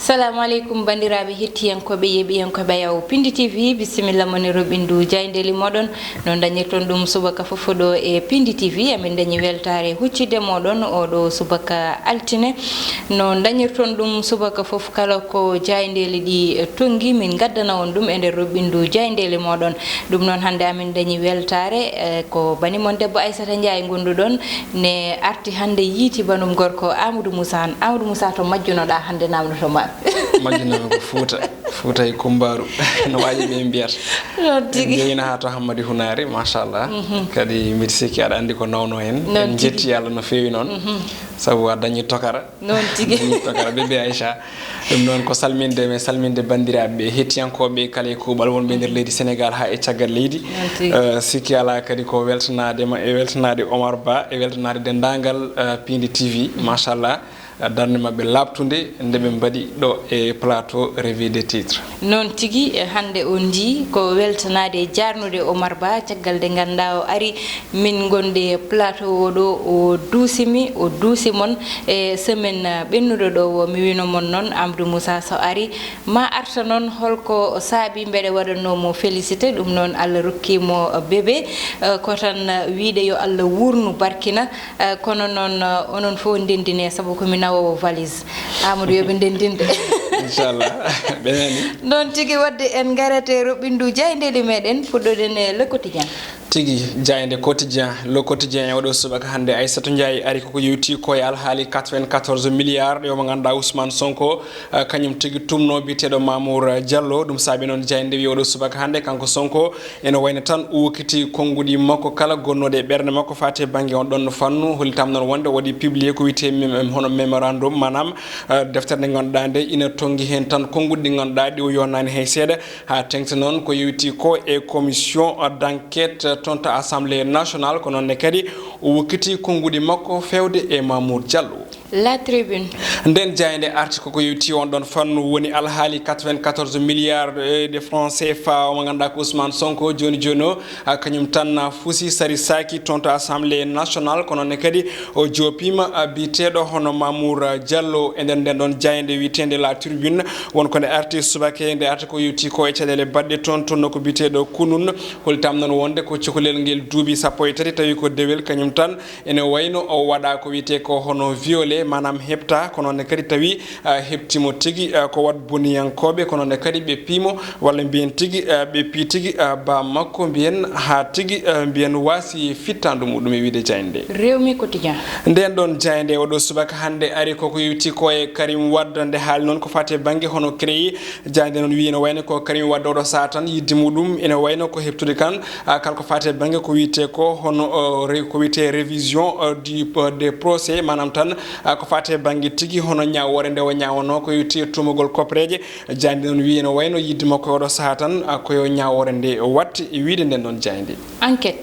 Assalamu alaikum bandiraɓe hettiyankoɓe yeɓiyankoɓe yaw Pindi TV bisimilla moni robindu jayndeli moɗon no dañirton ɗum subaka fofo ɗo e Pindi TV amin dañi weltare huccidde moɗon oɗo subaka altine no dañirton ɗum subaka fof kala ko jayndeli ɗi tongi min gaddana on ɗum e nder robindu jayndeli moɗon ɗum noon hande amin dañi weltare ko banimon debbo Aissata Ndiaye gonduɗon ne arti hande yiiti banum gorko Amadou Moussa to majjunoɗa hande namdoto ma majjinami ko Fouta e Kumbaru no waji ɓe mbiyata jeyina ha to Hammadi Hunari machallah kadi mbiɗa sikki aɗa andi ko nawno hen en jetti Allah no fewi noon sabu a dañi tokara noon tigui tokara bébé Aïcha ɗum noon ko salminde bandiraɓe hettiyankoɓe kala e kuuɓal wonɓe nder leydi Sénégal ha e caggal leydi sikki ala kadi ko weltanadema e weltanade Omar Ba e weltanade dendagal Pindi TV machallah darde mabɓe labtude nde ɓe mbaɗi ɗo e plateau revue des titres noon tigui hande on ji ko weltanade jarnude Omar Ba caggal de ganda o ari min gonde plateau oɗo o duusi mon e semaine ɓennuɗo ɗo o mi wino mon noon Amadou Moussa so ari ma arta noon holko saabi mbeɗa waɗannomo félicité ɗum noon Allah rokkimo bébé ko tan wiide yo Allah wurnu barkina kono noon onon fof ndendine saabu komi nawowo valise Amadou yoɓe ndendinde inchallah ɓenani noon tigui wadde en garete roɓindu jayndeli meɗen puɗɗoɗen e Le Quotidien tigui jayde quotidien Le Quotidien e oɗo subaka hande Aissatou Ndiaye ari koko yewti koye alhaali 94 milliards yomo ganduɗa Ousmane Sonko kañum tigui tumno biteɗo Mamour Diallo ɗum saabi noon jayde wi oɗo subaka hande kanko Sonko ene wayno tan ukkiti konngudi makko kala gonnoɗe e ɓerde makko fate banggue on ɗon fannu holitam noon wonde waɗi publié ko wiyete hono mémorandum manam deftere nde ganduɗa nde ina tonggui hen tan konngudi ɗi ganduɗa ɗi o yonnani hay seeɗa ha tengti noon ko yewti ko e commission d'enquête toon to assemblée nationale ko noonne kadi o wokkiti konngudi makko fewde e Mamour Diallo La Tribune nden jayde arti koko yewti on ɗon fannu woni alhaali 94 milliards de francs CFA omo ganduɗa ko Ousmane Sonko joni o kañum tan fuusi sari saki toon to assemblée nationale ko noonne kadi o jopima biteɗo hono Mamour Diallo e nden nden ɗon jayde witende La Tribune wonko nde arti subake nde arti ko yewti ko e caɗele baɗɗe toon nokko biteɗo kunun holitam noon wonde ko cukalel ngel duuɓi sappo e tati tawi ko dewel kañum tan ene wayno o waɗa ko wiyete ko hono violé manam hepta kono ne kadi tawi heptimo tigui ko wat boniyankoɓe kono ne kadi ɓe piimo walla mbiyen tigui ɓe pi tigui ba makko mbiyen ha tigui mbiyen wasi fittandu muɗum e wiide jayde Rewmi Quotidien nden ɗon jayde oɗo subaka hande ari koko yewti ko e Karim Wade nde haali noon ko fate banggue hono créé jayde noon wi ne wayno ko Karim Wade oɗo saa tan yidde muɗum ene wayno ko heptude kan kala ko fate banggue ko wiyete ko hono ko wiyete révision des procès manam tan ko fate banggue tigui hono ñawore nde o ñawano ko yewti tumugol kopreje jayde noon wi ne wayno yidde makko oɗo saaha tan koyo ñawore nde watti e wiide nden ɗon jayde enquête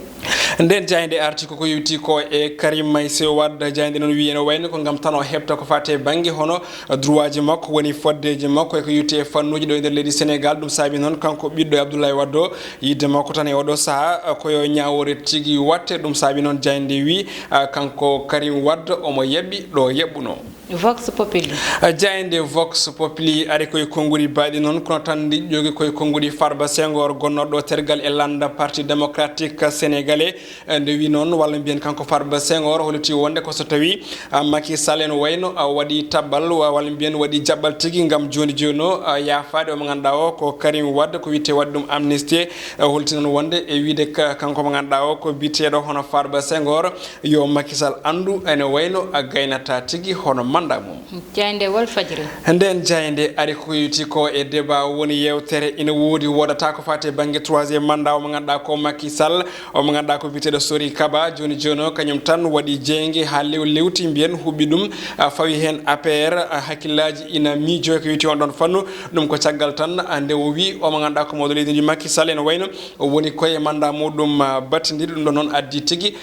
nden jayde arti koko yewti ko e Karim Meïssa Wade jayde noon wi ene wayno ko gam tan o hebta ko fate banggue hono droit ji makko woni foddeji makko eko yewti e fannuji ɗo e nder leydi Sénégal ɗum saabi noon kanko ɓiɗɗo Abdoulaye Wade o yidde makko tan e oɗo saaha koyo ñawore tigui watte ɗum saabi noon jayde wi kanko Karim Wade omo yaɓɓi ɗo yaɓɓuno Vox Populi jayde Vox Populi ari koye konngudi baɗi noon kono tan ɗi jogi koye konngudi Farba Senghor gonnoɗo tergal e landa parti démocratique sénégalais nde wi noon walla mbiyen kanko Farba Senghor holiti wonde ko so tawi Macky Sall en wayno waɗi tabbal walla mbiyen waɗi jaɓɓal tigui gam joni o yafade omo ganduɗa o ko Karim Wade ko wiyete wadde ɗum amnistie holti noon wonde e wiide kanko mo ganduɗa o ko biteɗo hono Farba Senghor yo Macky Sall andu ene wayno gaynata tigui hono manda mum jayde Walfadjri nden jayde ari ko yewti ko e débat woni yewtere ina woodi wodata ko fate banggue 3e mandat omo ganduɗa ko Macky Sall omo ganduɗa ko biteɗo Sori Kaba joni o kañum tan waɗi jeygue ha lewti mbiyen huɓɓi ɗum fawi hen APR hakkillaji ina miijo ko yewti on ɗon fannu ɗum ko caggal tan nde o wi omo ganduɗa ko mawɗo leydi Macky Sall ene wayno o woni koye mandat muɗum battidiri ɗum ɗon noon addi tigui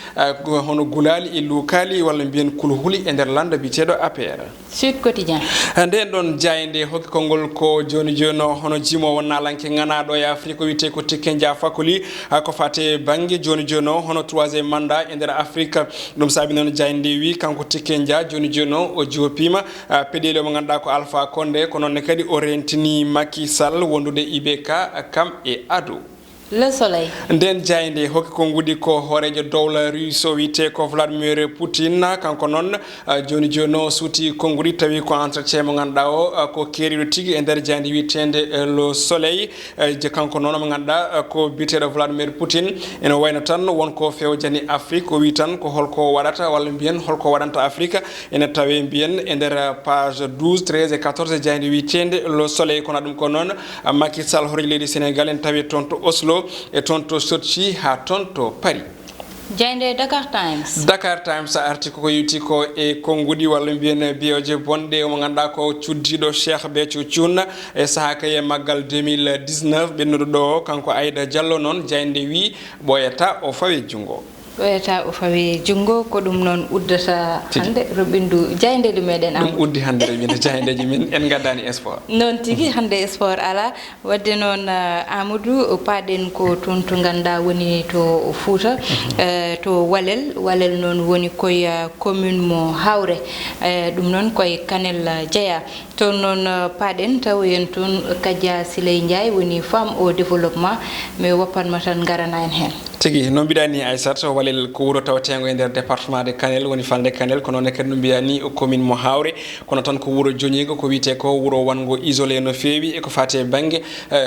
hono gulali e luukali walla mbiyen kulhuli e nder landa biteɗo APR APR. Sud Quotidien. Nden ɗon jayde hokki konngol ko joni hono jimo wonna lanke nganaɗo e Afrique ko wiyete ko Tikenja Fakoli ko fate banggue joni hono troisième mandat e nder Afrique ɗum saabi noon jayde wi kanko Tikenja joni o jopima peɗeli mo ganduɗa ko Alpha Condé ko noonne kadi o rentini Macky Sall wondude IBK kam e ado. Le Soleil. Nden jayde hokki ko ngudi ko horejo dowla russe o wiyete ko Vladimir Poutine kanko noon joni o suuti konngudi tawi ko entretien mo ganduɗa o ko keeriɗo tigui e nder jayde witende Le Soleil je kanko noon mo ganduɗa ko biteɗo Vladimir Poutine ene wayno tan wonko fewjani Afrique o wi tan ko holko waɗata walla mbiyen holko waɗanta Afrique ene tawe mbiyen e nder page 12 13 et 14 jayde witende Le Soleil kono ɗum ko noon Macky Sall horejo leydi Sénégal en tawi toon to Oslo e toon to Sochi ha toon to Paris. Jayde Dakar Times. Dakar Times article ko yuti ko e kongudi walla mbiyen biyoje bonde mo ganduɗa ko cuddiɗo Cheikh Béthio Thioune e saaha kay maggal 2019 ɓennuɗo ɗo kanko Aïda Diallo noon jayde wi ɓoyata o fawe jungo. ɓoyata o fawe jungo ko ɗum noon uddata hande robindu jaydeji meɗen ɗum uddi hande robindu jaydeji min en gaddani sport noon tigui hande sport ala wadde noon Amadou paɗen ko toon to ganda woni to Fouta to Walel noon woni koye commune mo Hawre ɗum noon koye Kanel Jeeya toon noon paɗen tawoyen toon Kadia Siley Ndiaye woni femme au développement mais woppanma tan garana en hen tigi no mbiɗa ni Aissata Walel ko wuro tawatengo e nder département de Kanel woni falde Kanel kono ne kadi no mbiya ni commune mo Hawre kono tan ko wuro joñigo ko wiyete ko wuro wango isolé no feewi e ko fate banggue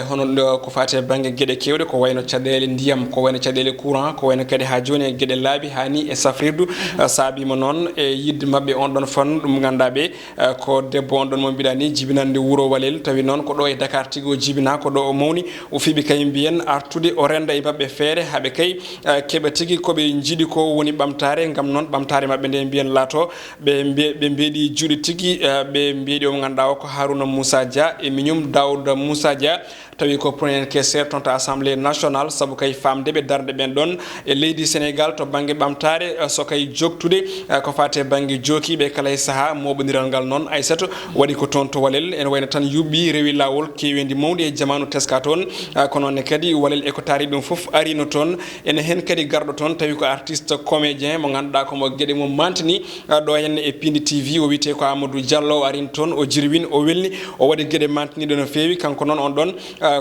hono ko fate banggue gueɗe kewɗe ko wayno caɗele ndiyam ko wayno caɗele courant ko wayno kadi ha joni e gueɗe laabi hani e safrirdu saabima noon e yidde mabɓe on ɗon fannu ɗum gandaɓe ko debbo on ɗon mo mbiɗa ni jibinande wuro Walel tawi noon ko ɗo e Dakar tigui o jibina ko ɗo o mawni o fiiɓi kay mbiyen artude o renda e mabɓe feere haaɓe kay keɓe tigui koɓe jiiɗi ko woni ɓamtare gam noon ɓamtare mabɓe nde mbiyen laato ɓe mbeeɗi juuɗe tigui ɓe mbeeɗi o ganduɗa o ko Harouna Moussa Dia e Mignum Daouda Moussa Dia tawi ko premier caissiére toon to assemblée nationale saabu kay famde ɓe darde ɓen ɗon e leydi Sénégal to banggue ɓamtare so kay joktude ko fate banggue jokiɓe kala e saaha moɓodiral ngal noon Aissatou waɗi ko toon to Walel ene wayno tan yuɓɓi rewi lawol kewendi mawdi e jamanu teska toon kono ne kadi Walel eko taari ɗum foof arino toon ene hen kadi garɗo toon tawi ko artiste comédien mo ganduɗa komo gueɗe mum mantini ɗo henne e Pindi TV o wiyete ko Amadou Diallo arin toon o jirwin o welni o waɗi gueɗe mantiniɗo no fewi kanko noon on ɗon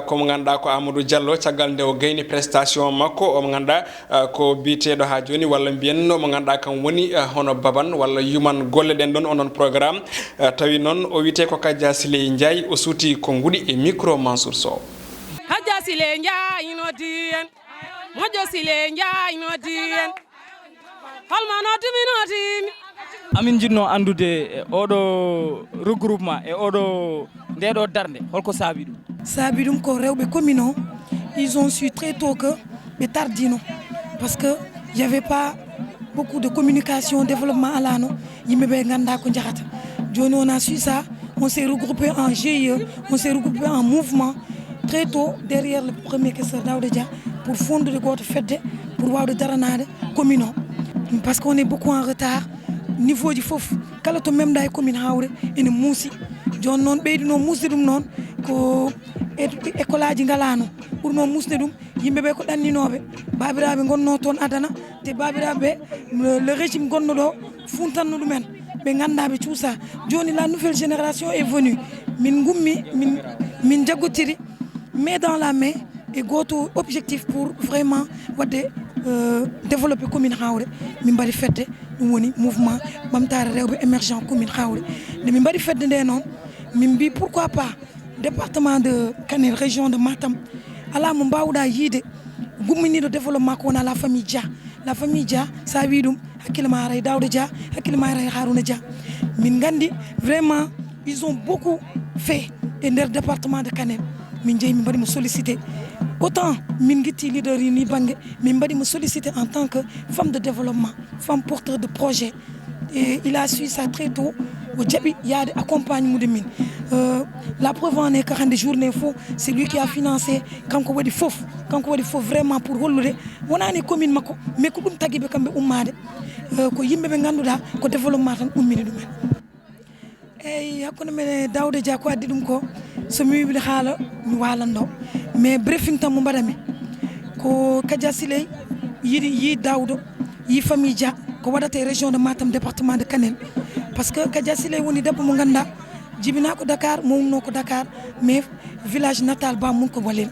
komo ganduɗa ko Amadou Diallo caggal nde o gayni prestation makko omo ganduɗa ko biteɗo ha joni walla mbiyen mo ganduɗa kam woni hono baban walla yuman golle ɗen ɗon onon programme tawi noon o wiyete ko Kadia Siley Ndiaye o suuti ko nguɗi e micro Mansour Sow. Kadia Siley Ndiaye no diyen moƴƴo Siley Ndiaye no diyen holma notimi notimi amin jinno andude oɗo regroupement e oɗo ndeɗo darde holko saabi ɗum saabi ɗum ko rewɓe commune o ils ont su très tôt que ɓe tardino parce que y avait pas beaucoup de communication développement alano yimɓeɓe ganda ko jahata joni on a su ça on s'est regroupé en GIE on s'est regroupé en mouvement très tôt derrière le premier questeur Daouda Dia pour fondude goto fedde pour wawde daranade commune o parce qu'on est beaucoup en retard niveau ji foof kala to memɗa e commune Hawre ene muusi joni noon ɓeydino musde ɗum noon ko école aji galano ɓurno musde ɗum yimɓeɓe ko ɗanninoɓe babiraɓe gonno toon adana te babiraɓe le régime gonno ɗo funtanno ɗumen ɓe ganda ɓe cuusa joni la nouvelle génération est venue min gummi min jaggotiri main dans la main et goto objectif pour vraiment wadde développer commune Hawre min mbaɗi fedde ɗum woni mouvement ɓamtare rewɓe émergent commune Hawre nde min mbaɗi fedde nde noon min mbi pourquoi pas département de Kanel région de Matam ala mo mbawɗa yiide gumminiɗo développement ko wona la famille Dia sa wi ɗum hakkille ma ara e Daouda Dia hakkille ma ara e Harouna Dia min gandi vraiment ils ont beaucoup fait e nder département de Kanel min jeeyi min mbaɗimo sollicité autant min guitti leader ni banggue min mbaɗimo sollicité en tant que femme de développement femme porteur de projet et il a su ça très tôt o jaaɓi yaade accompagne mude min la preuve en est que hande journée fo c'est lui qui a financé kanko waɗi foof vraiment pour hollude wonani commune makko mais ko ɗum tagiɓe kamɓe ummade ko yimɓeɓe ganduɗa ko développement tan ummini ɗumen eyi hakkunde men Daouda Dia ko addi ɗum ko somi wiɓile haala mi walanno mais briefing tan mo mbaɗami ko Kadia Siley yi Daouda yi famille Dia ko waɗata e région de Matam département de Kanel par ce que Kadia Siley woni debbo mo ganduɗa jibina ko Dakar mo wonno ko Dakar mais village natal ba mum ko Walel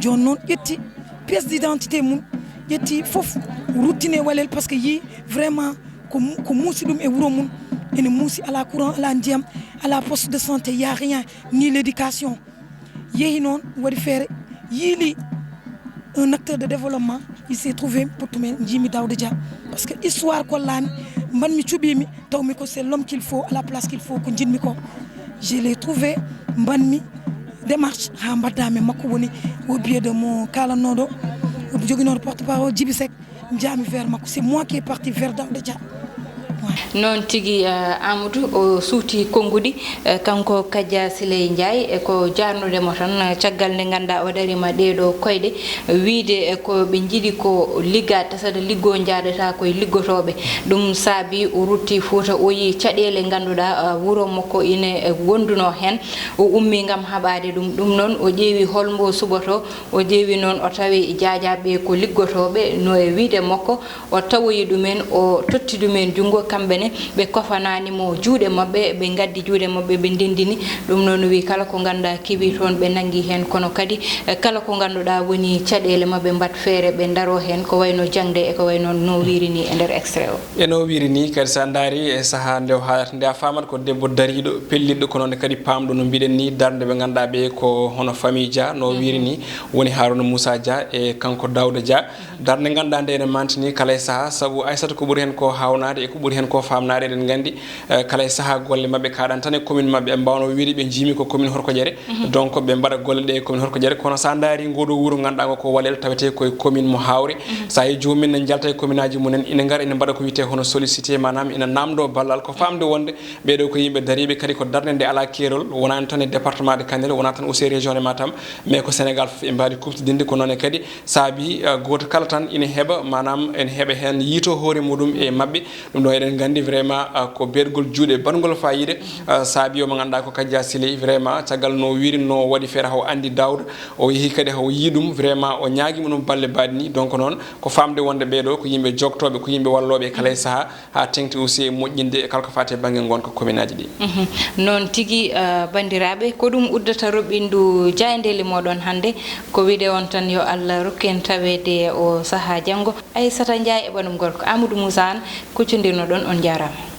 joni noon ƴetti pièce d'identité mum ƴetti foof ruttine Walel par ce que yi vraiment ko muusi ɗum e wuuro mum ene muusi ala courant ala ndiyam ala poste de santé y a rien ni l'éducation yeehi noon waɗi feere yiili un acteur de développement il s'est trouvé pour tumen jimi Daouda Dia parce que histoire kollami mbanmi cuɓimi tawmi ko c'est l'homme qu'il faut à la place qu'il faut ko jinmi ko je l'ai trouvé mbanmi démarche ha mbaddami makko woni au biais de mon kalannoɗo joguinoɗo porte-parole Djibi Seck jami vers makko c'est moi qui est parti vers Daouda Dia. noon tigi Amadou o suuti konngudi kanko Kadia Siley Ndiaye e ko jarnudemo tan caggal nde ganduɗa o darima ɗeɗo koyɗe wiide ko ɓe jiiɗi ko liggade tasada liggo jaadata koye liggotoɓe ɗum saabi o rutti Fouta o yi caɗele ganduɗa wuuro makko ine wonduno hen o ummi gam haɓade ɗum noon o ƴeewi holmbo suɓoto o ƴeewi noon o tawi jaajaɓe ko liggotoɓe no e wiide makko o tawoyi ɗumen o totti ɗumen junggo kamɓene ɓe kofananimo juuɗe mabɓe ɓe gaddi juuɗe mabɓe ɓe ndendini ɗum noon wi kala ko ganduɗa keeɓi toon ɓe nangui hen kono kadi kala ko ganduɗa woni caɗele mabɓe mbat feere ɓe daro hen ko wayno jangde e ko wayno no wirini e nder extrait o eno wirini kadi sa daari e saaha nde o haalata nde a famat ko debbo dariɗo pelliɗɗo ko noon kadi pamɗo no mbiɗen ni darde ɓe ganduɗa ɓe ko hono famille Dia no wirini woni Harouna Moussa Dia e kanko Daouda Dia darde ganduɗa nde ene mantini kala e saaha saabu Aissata ko ɓuuri hen ko hawnade e ko ɓuuri hen ko famnade eɗen gandi kala e saaha golle mabɓe kaɗan tan e commune mabɓe ɓe mbawno wiide ɓe jiimi ko commune Horkodere donc ɓe mbaɗa golle ɗe e commune Horkodere kono sa daari ngoɗo wuuro ganduɗa ko Walel tawete koye commune mo Hawre sa yi jomumen ne jalta e commune aji mumen ina gara ina mbaɗa ko wiyete hono sollicité manam ina namdo ballal ko famde wonde ɓeɗo ko yimɓe dariɓe kadi ko darde nde ala keerol wonani tan e département de Kanel wona tan aussi région de Matam mais ko Sénégal fof e mbaɗi kuftodinde ko noon e kadi saabi goto kala tan ina heeɓa manam ene heeɓa hen yiito hoore muɗum e mabɓe ɗum ɗo eɗen gandi vraiment ko beɗgol juuɗe bangol fayide saabi o mo ganduɗa ko Kadia Siley vraiment caggal no wirino waɗi feere haw andi Daouda o yeehi kadi haw yi ɗum vraiment o ñaguima ɗum balle baɗi ni donc noon ko famde wonde ɓeɗo ko yimɓe jogtoɓe ko yimɓe walloɓe kala e saaha ha tengti aussi e moƴƴinde e kala ko fate banggue gonka commune aji ɗi noon tigui bandiraɓe ko ɗum uddata roɓindu jayndeli moɗon hande ko wiide on tan yo Allah rokken tawede o saaha janggo Aissata Ndiaye e ɓanum gorko Amadou Moussa an kuccodirno ɗon on jarama